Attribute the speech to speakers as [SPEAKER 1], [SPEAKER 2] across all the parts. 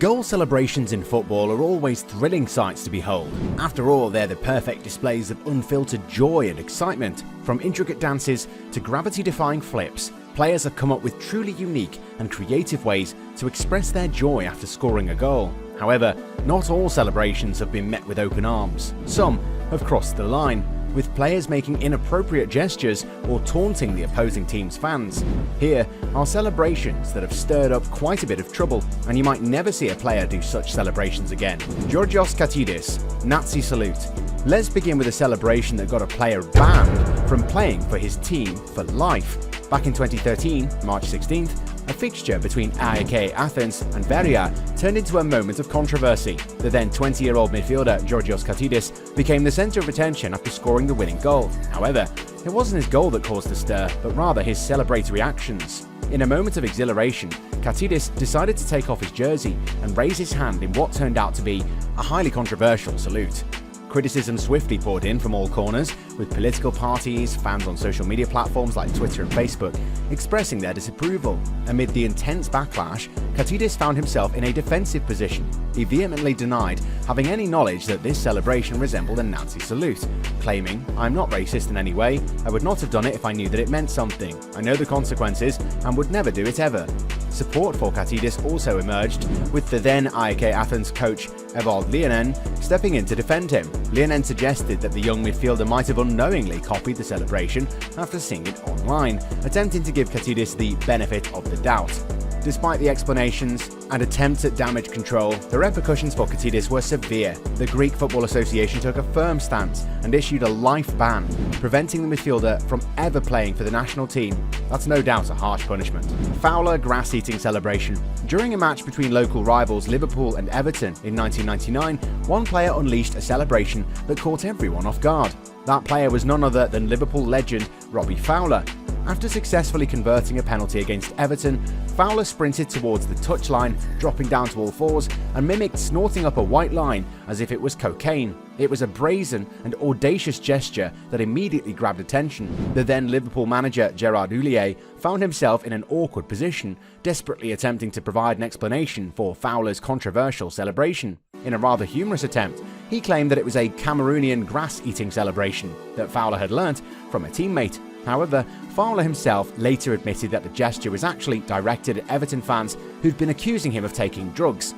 [SPEAKER 1] Goal celebrations in football are always thrilling sights to behold. After all, they're the perfect displays of unfiltered joy and excitement. From intricate dances to gravity-defying flips, players have come up with truly unique and creative ways to express their joy after scoring a goal. However, not all celebrations have been met with open arms. Some have crossed the line, with players making inappropriate gestures or taunting the opposing team's fans. Here are celebrations that have stirred up quite a bit of trouble, and you might never see a player do such celebrations again. Georgios Katidis, Nazi salute. Let's begin with a celebration that got a player banned from playing for his team for life. Back in 2013, March 16th, a fixture between AEK Athens and Veria turned into a moment of controversy. The then 20-year-old midfielder Georgios Katidis became the centre of attention after scoring the winning goal. However, it wasn't his goal that caused the stir, but rather his celebratory actions. In a moment of exhilaration, Katidis decided to take off his jersey and raise his hand in what turned out to be a highly controversial salute. Criticism swiftly poured in from all corners, with political parties, fans on social media platforms like Twitter and Facebook expressing their disapproval. Amid the intense backlash, Katidis found himself in a defensive position. He vehemently denied having any knowledge that this celebration resembled a Nazi salute, claiming, "I'm not racist in any way, I would not have done it if I knew that it meant something. I know the consequences and would never do it ever." Support for Katidis also emerged, with the then AEK Athens coach Evald Leonen stepping in to defend him. Leonen suggested that the young midfielder might have unknowingly copied the celebration after seeing it online, attempting to give Katidis the benefit of the doubt. Despite the explanations and attempts at damage control, the repercussions for Katidis were severe. The Greek Football Association took a firm stance and issued a life ban, preventing the midfielder from ever playing for the national team. That's no doubt a harsh punishment. Fowler grass-eating celebration. During a match between local rivals Liverpool and Everton in 1999, one player unleashed a celebration that caught everyone off guard. That player was none other than Liverpool legend Robbie Fowler. After successfully converting a penalty against Everton, Fowler sprinted towards the touchline, dropping down to all fours, and mimicked snorting up a white line as if it was cocaine. It was a brazen and audacious gesture that immediately grabbed attention. The then Liverpool manager Gerard Houllier found himself in an awkward position, desperately attempting to provide an explanation for Fowler's controversial celebration. In a rather humorous attempt, he claimed that it was a Cameroonian grass-eating celebration that Fowler had learnt from a teammate. However, Fowler himself later admitted that the gesture was actually directed at Everton fans who'd been accusing him of taking drugs.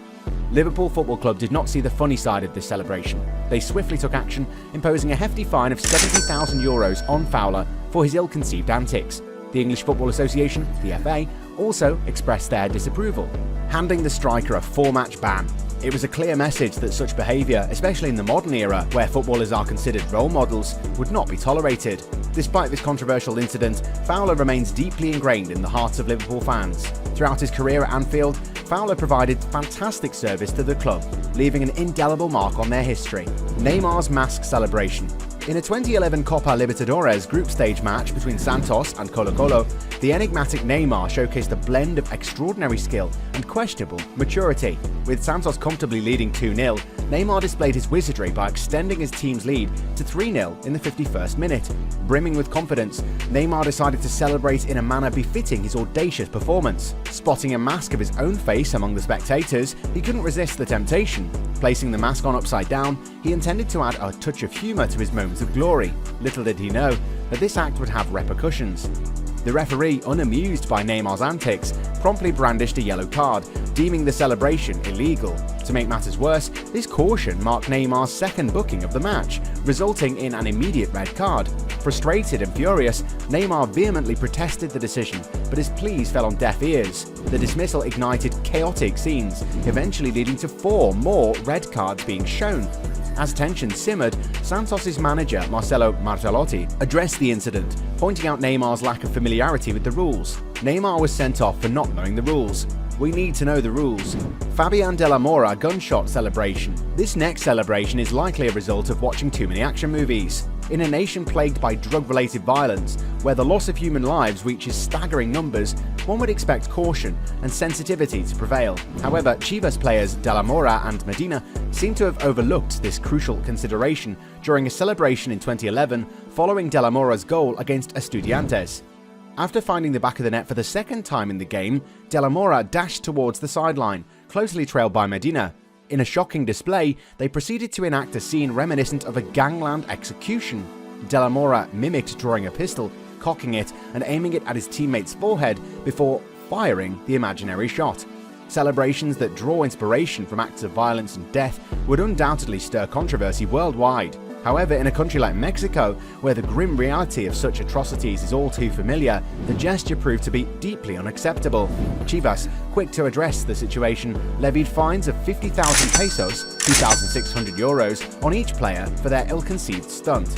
[SPEAKER 1] Liverpool Football Club did not see the funny side of this celebration. They swiftly took action, imposing a hefty fine of €70,000 on Fowler for his ill-conceived antics. The English Football Association, the FA, also expressed their disapproval, handing the striker a 4-match ban. It was a clear message that such behaviour, especially in the modern era where footballers are considered role models, would not be tolerated. Despite this controversial incident, Fowler remains deeply ingrained in the hearts of Liverpool fans. Throughout his career at Anfield, Fowler provided fantastic service to the club, leaving an indelible mark on their history. Neymar's mask celebration. In a 2011 Copa Libertadores group stage match between Santos and Colo-Colo, the enigmatic Neymar showcased a blend of extraordinary skill and questionable maturity. With Santos comfortably leading 2-0, Neymar displayed his wizardry by extending his team's lead to 3-0 in the 51st minute. Brimming with confidence, Neymar decided to celebrate in a manner befitting his audacious performance. Spotting a mask of his own face among the spectators, he couldn't resist the temptation. Placing the mask on upside down, he intended to add a touch of humour to his moments of glory. Little did he know that this act would have repercussions. The referee, unamused by Neymar's antics, promptly brandished a yellow card, deeming the celebration illegal. To make matters worse, this caution marked Neymar's second booking of the match, resulting in an immediate red card. Frustrated and furious, Neymar vehemently protested the decision, but his pleas fell on deaf ears. The dismissal ignited chaotic scenes, eventually leading to 4 more red cards being shown. As tension simmered, Santos' manager Marcelo Martellotti addressed the incident, pointing out Neymar's lack of familiarity with the rules. Neymar was sent off for not knowing the rules. We need to know the rules. Fabian de la Mora gunshot celebration. This next celebration is likely a result of watching too many action movies. In a nation plagued by drug-related violence, where the loss of human lives reaches staggering numbers, one would expect caution and sensitivity to prevail. However, Chivas players De La Mora and Medina seem to have overlooked this crucial consideration during a celebration in 2011 following De La Mora's goal against Estudiantes. After finding the back of the net for the second time in the game, De La Mora dashed towards the sideline, closely trailed by Medina. In a shocking display, they proceeded to enact a scene reminiscent of a gangland execution. De la Mora mimicked drawing a pistol, cocking it and aiming it at his teammate's forehead before firing the imaginary shot. Celebrations that draw inspiration from acts of violence and death would undoubtedly stir controversy worldwide. However, in a country like Mexico, where the grim reality of such atrocities is all too familiar, the gesture proved to be deeply unacceptable. Chivas, quick to address the situation, levied fines of 50,000 pesos (2,600 euros) on each player for their ill-conceived stunt.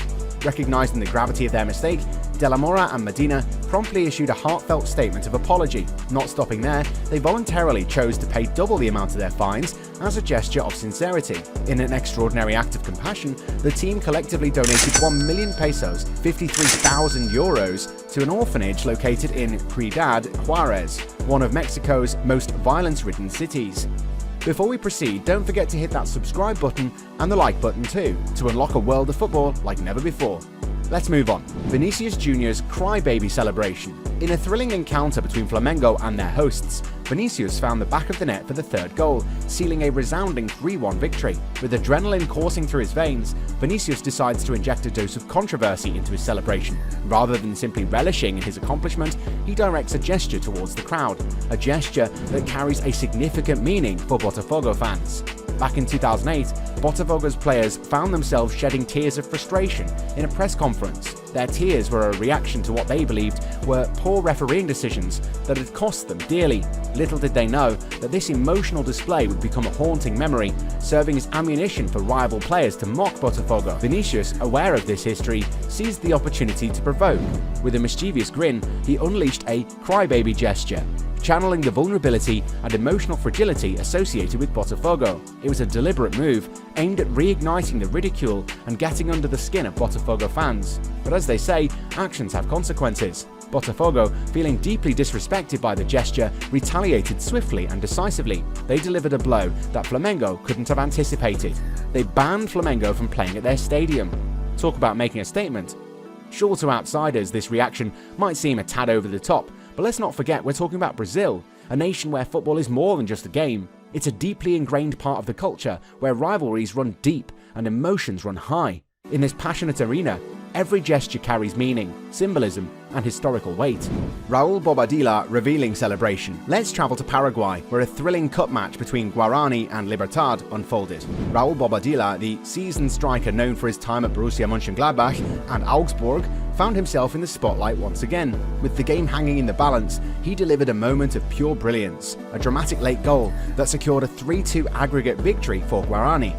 [SPEAKER 1] Recognizing the gravity of their mistake, De la Mora and Medina promptly issued a heartfelt statement of apology. Not stopping there, they voluntarily chose to pay double the amount of their fines as a gesture of sincerity. In an extraordinary act of compassion, the team collectively donated 1 million pesos, 53,000 euros, to an orphanage located in Ciudad Juarez, one of Mexico's most violence-ridden cities. Before we proceed, don't forget to hit that subscribe button and the like button too, to unlock a world of football like never before. Let's move on. Vinicius Jr.'s crybaby celebration. In a thrilling encounter between Flamengo and their hosts, Vinicius found the back of the net for the third goal, sealing a resounding 3-1 victory. With adrenaline coursing through his veins, Vinicius decides to inject a dose of controversy into his celebration. Rather than simply relishing in his accomplishment, he directs a gesture towards the crowd, a gesture that carries a significant meaning for Botafogo fans. Back in 2008, Botafogo's players found themselves shedding tears of frustration in a press conference. Their tears were a reaction to what they believed were poor refereeing decisions that had cost them dearly. Little did they know that this emotional display would become a haunting memory, serving as ammunition for rival players to mock Botafogo. Vinicius, aware of this history, seized the opportunity to provoke. With a mischievous grin, he unleashed a crybaby gesture, channeling the vulnerability and emotional fragility associated with Botafogo. It was a deliberate move, aimed at reigniting the ridicule and getting under the skin of Botafogo fans. But as they say, actions have consequences. Botafogo, feeling deeply disrespected by the gesture, retaliated swiftly and decisively. They delivered a blow that Flamengo couldn't have anticipated. They banned Flamengo from playing at their stadium. Talk about making a statement. Sure, to outsiders, this reaction might seem a tad over the top, but let's not forget we're talking about Brazil, a nation where football is more than just a game. It's a deeply ingrained part of the culture where rivalries run deep and emotions run high. In this passionate arena, every gesture carries meaning, symbolism, and historical weight. Raul Bobadilla revealing celebration. Let's travel to Paraguay, where a thrilling cup match between Guarani and Libertad unfolded. Raul Bobadilla, the seasoned striker known for his time at Borussia Mönchengladbach and Augsburg, found himself in the spotlight once again. With the game hanging in the balance, he delivered a moment of pure brilliance, a dramatic late goal that secured a 3-2 aggregate victory for Guarani.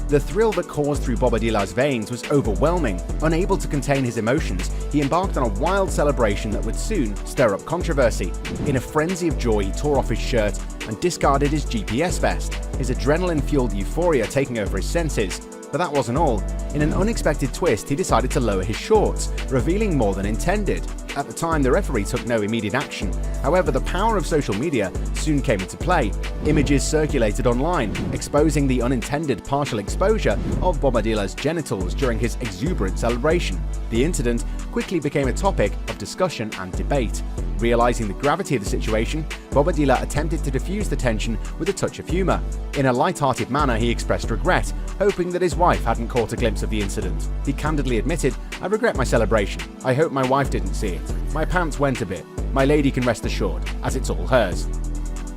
[SPEAKER 1] The thrill that coursed through Bobadilla's veins was overwhelming. Unable to contain his emotions, he embarked on a wild celebration that would soon stir up controversy. In a frenzy of joy, he tore off his shirt and discarded his GPS vest, his adrenaline-fueled euphoria taking over his senses. But that wasn't all. In an unexpected twist, he decided to lower his shorts, revealing more than intended. At the time, the referee took no immediate action. However, the power of social media soon came into play. Images circulated online, exposing the unintended partial exposure of Bobadilla's genitals during his exuberant celebration. The incident quickly became a topic of discussion and debate. Realizing the gravity of the situation, Bobadilla attempted to diffuse the tension with a touch of humor. In a light-hearted manner, he expressed regret, hoping that his wife hadn't caught a glimpse of the incident. He candidly admitted, "I regret my celebration. I hope my wife didn't see it. My pants went a bit. My lady can rest assured, as it's all hers."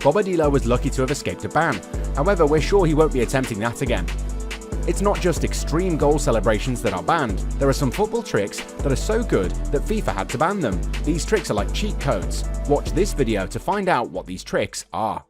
[SPEAKER 1] Bobadilla was lucky to have escaped a ban. However, we're sure he won't be attempting that again. It's not just extreme goal celebrations that are banned. There are some football tricks that are so good that FIFA had to ban them. These tricks are like cheat codes. Watch this video to find out what these tricks are.